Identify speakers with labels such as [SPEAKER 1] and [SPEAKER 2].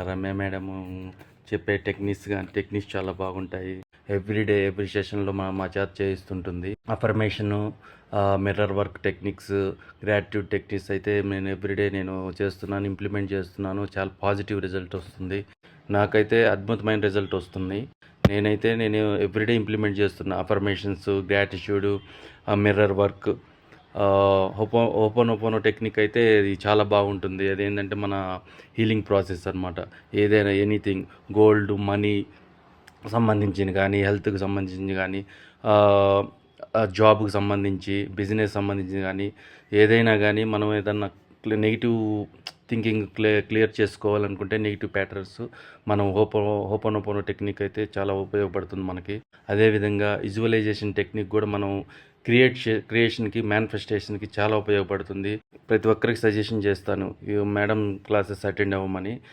[SPEAKER 1] Ramya madam చెప్పే techniques చాలా బాగుంటాయి. ఎవ్రీ సెషన్లో మా చేత చేయిస్తుంటుంది. Affirmation, mirror work techniques, gratitude techniques అయితే నేను ఎవ్రీడే చేస్తున్నాను, ఇంప్లిమెంట్ చేస్తున్నాను. చాలా పాజిటివ్ రిజల్ట్ వస్తుంది. నాకైతే అద్భుతమైన రిజల్ట్ వస్తుంది. నేను ఎవ్రీడే ఇంప్లిమెంట్ చేస్తున్నా. Affirmations, gratitude, mirror work, open technique అయితే ఇది చాలా బాగుంటుంది. అదేంటంటే మన హీలింగ్ ప్రాసెస్ అనమాట. ఏదైనా ఎనీథింగ్, గోల్డ్, మనీ సంబంధించింది కానీ, హెల్త్కి సంబంధించింది కానీ, జాబ్కి సంబంధించి, బిజినెస్ సంబంధించి కానీ, ఏదైనా కానీ మనం ఏదన్నా నెగిటివ్ థింకింగ్ క్లియర్ చేసుకోవాలనుకుంటే, నెగిటివ్ ప్యాటర్న్స్ మనం ఓపెన్ టెక్నిక్ అయితే చాలా ఉపయోగపడుతుంది మనకి. అదేవిధంగా విజువలైజేషన్ టెక్నిక్ కూడా మనం క్రియేషన్కి, మేనిఫెస్టేషన్కి చాలా ఉపయోగపడుతుంది. ప్రతి ఒక్కరికి సజెషన్ చేస్తాను ఈ మేడం క్లాసెస్ అటెండ్ అవ్వమని.